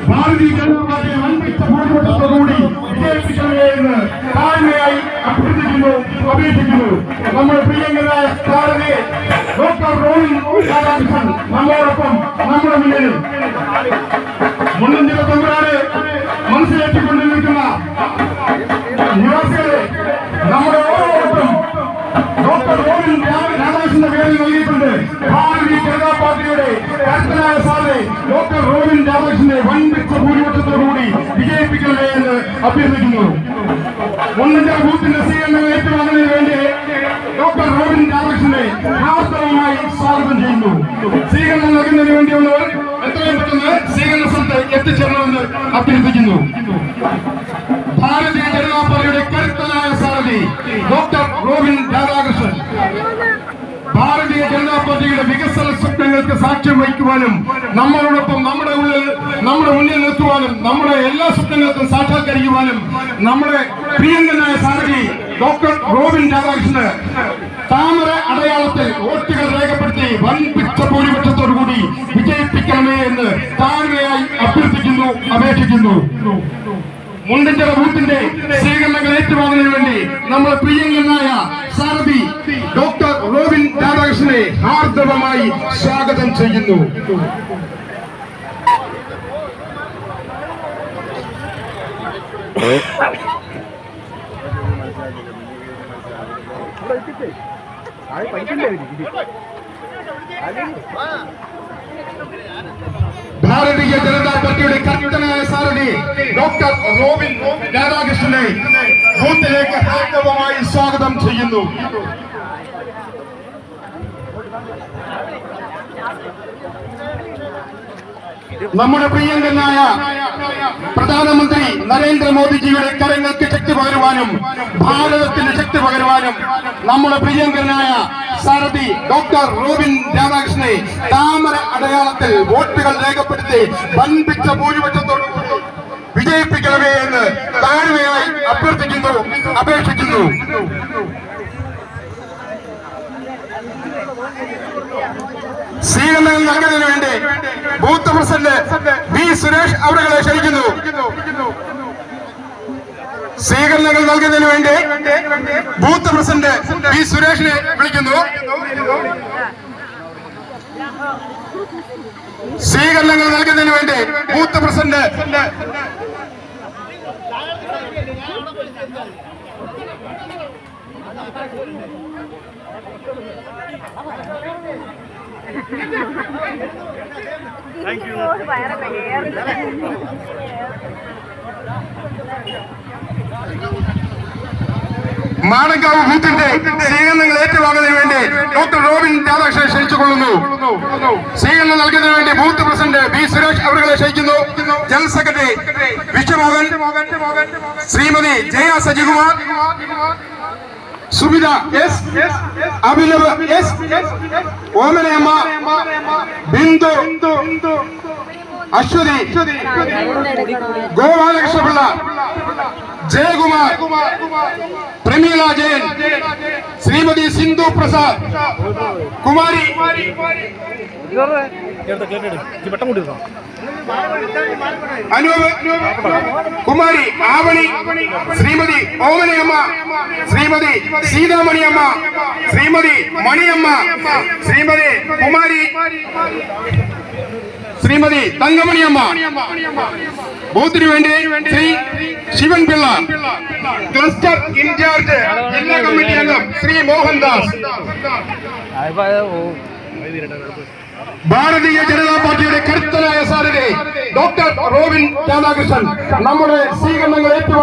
ഭാരതീയ ജനതാ പാർട്ടിയെ വൻപിച്ച ഭൂരിപക്ഷത്തോടുകൂടി വിജയിപ്പിക്കണമേ എന്ന് താഴ്മയായി അഭ്യർത്ഥിക്കുന്നു, അപേക്ഷിക്കുന്നു. നമ്മുടെ പ്രിയങ്കരായ സ്ഥാനത്തെ ഡോക്ടർ റോബിൻ രാധാകൃഷ്ണൻ നമ്മോടൊപ്പം നമ്മുടെ മുന്നിൽ മുന്നണിയുടെ തമ്പുരാനെ മനസ്സിലാക്കിക്കൊണ്ട് നിൽക്കുന്ന നിവാസികളെ നമ്മുടെ ഓരോരുത്തരും ഡോക്ടർ റോബിൻ രാധാകൃഷ്ണന്റെ പേരിൽ നൽകിയിട്ടുണ്ട്. ഭാരതീയ ജനതാ പാർട്ടിയുടെ കർത്തനായ സാറെ ഡോക്ടർ റോബിൻ രാധാകൃഷ്ണനെ വൻപിച്ച ഭൂരിപക്ഷത്തോടുകൂടി വിജയിപ്പിക്കണമേ എന്ന് അഭ്യർത്ഥിക്കുന്നു. മുന്നണിയുടെ ബൂത്തിന്റെ സ്വീകരണം ഏറ്റുവാങ്ങുന്നതിന് വേണ്ടി ഡോക്ടർ റോബിൻ രാധാകൃഷ്ണനെ ആർത്തവമായി സ്വാഗതം ചെയ്യുന്നു. സ്വീകരണം നൽകുന്നതിന് വേണ്ടിയുള്ളവർ എത്രയും പെട്ടെന്ന് സ്വീകരണ സ്ഥലത്ത് എത്തിച്ചേരണമെന്ന് അഭ്യർത്ഥിക്കുന്നു. ഭാരതീയ ജനതാ പാർട്ടിയുടെ കരുത്തനായ സാരഥി ഡോക്ടർ റോബിൻ രാധാകൃഷ്ണൻ ഭാരതീയ ജനതാ പാർട്ടിയുടെ വികസന സ്വപ്നങ്ങൾക്ക് സാക്ഷ്യം വഹിക്കുവാനും നമ്മളോടൊപ്പം നമ്മുടെ മുന്നിൽ നിർത്തുവാനും നമ്മുടെ എല്ലാ സ്വപ്നങ്ങൾക്കും സാക്ഷാത്കരിക്കുവാനും നമ്മുടെ പ്രിയങ്കനായ സാരഥി ഡോക്ടർ റോബിൻ രാധാകൃഷ്ണന് താമര അടയാളത്തിൽ വോട്ടുകൾ രേഖപ്പെടുത്തി വൻപിച്ച ഭൂരിപക്ഷത്തോടുകൂടി വിജയിപ്പിക്കണമേ എന്ന് താഴ്മയായി അഭ്യർത്ഥിക്കുന്നു, അപേക്ഷിക്കുന്നു. മുണ്ടഞ്ചിറ ബൂത്തിന്റെ സ്വീകരണങ്ങൾ ഏറ്റുവാങ്ങുന്നതിന് വേണ്ടി നമ്മുടെ പ്രിയങ്കനായ സാരഥി ഡോക്ടർ റോബിൻ രാധാകൃഷ്ണനെ ഹാർദവമായി സ്വാഗതം ചെയ്യുന്നു. ഭാരതീയ ജനതാ പാർട്ടിയുടെ കർത്തനായ സാരഥി ഡോക്ടർ റോബിൻ രാധാകൃഷ്ണനെ ബൂത്തിലേക്ക് ഹാർദവമായി സ്വാഗതം ചെയ്യുന്നു. നമ്മുടെ പ്രിയങ്കനായ പ്രധാനമന്ത്രി നരേന്ദ്രമോദിജിയുടെ കരങ്ങൾക്ക് ശക്തി പകരുവാനും ഭാരതത്തിന് ശക്തി പകരുവാനും നമ്മുടെ പ്രിയങ്കനായ സാരഥി ഡോക്ടർ റോബിൻ രാധാകൃഷ്ണനെ താമര അടയാളത്തിൽ വോട്ടുകൾ രേഖപ്പെടുത്തി വൻപിച്ച ഭൂരിപക്ഷത്തോട് വിജയിപ്പിക്കണമേ എന്ന് താഴ്മയായി അഭ്യർത്ഥിക്കുന്നു, അപേക്ഷിക്കുന്നു. സ്വീകരണം നൽകുന്നതിന് വേണ്ടി ബൂത്ത് പ്രസിഡന്റ് ബി സുരേഷ് അവരെ ക്ഷണിക്കുന്നു. സ്വീകരണങ്ങൾ നൽകുന്നതിന് വേണ്ടി ബൂത്ത് പ്രസിഡന്റ് ബി സുരേഷിനെ വിളിക്കുന്നു. സ്വീകരണങ്ങൾ നൽകുന്നതിന് വേണ്ടി ബൂത്ത് പ്രസിഡന്റ് മാടങ്കാവ് ബൂത്തിന്റെ സ്വീകരണങ്ങൾ ഏറ്റുവാങ്ങുന്നതിന് വേണ്ടി ഡോക്ടർ റോബിൻ രാധാകൃഷ്ണനെ ക്ഷണിച്ചുകൊള്ളുന്നു. സ്വീകരണം നൽകുന്നതിന് വേണ്ടി ബൂത്ത് പ്രസിഡന്റ് ബി സുരേഷ് അവരെ ക്ഷണിക്കുന്നു. General secretary Vishwamohan, Shrimati Jaya Sajikumar, Sumitha S, Abhinav S, Omanaamma, Bindu, Aswathy, Gopalakrishnapillai, Jayakumar, Prameela Jayan, Shrimati Sindhu Prasad, Kumari Anoop, Kumari Aavani, Shrimati Omanaamma, Shrimati Seethamaniamma, Shrimati Maniamma, Shrimati Kumari, Shrimati Thankamaniamma. ബൂത്തിന് വേണ്ടി ശ്രീ ശിവൻ പിള്ള, ക്ലസ്റ്റർ ഇൻചാർജ് ജില്ലാ കമ്മിറ്റി അംഗം ശ്രീ മോഹൻദാസ്. ഭാരതീയ ജനതാ പാർട്ടിയുടെ കരുത്തനായ സാരഥി ഡോക്ടർ റോബിൻ രാധാകൃഷ്ണൻ നമ്മുടെ സ്വീകരണങ്ങൾ ഏറ്റുവാങ്ങി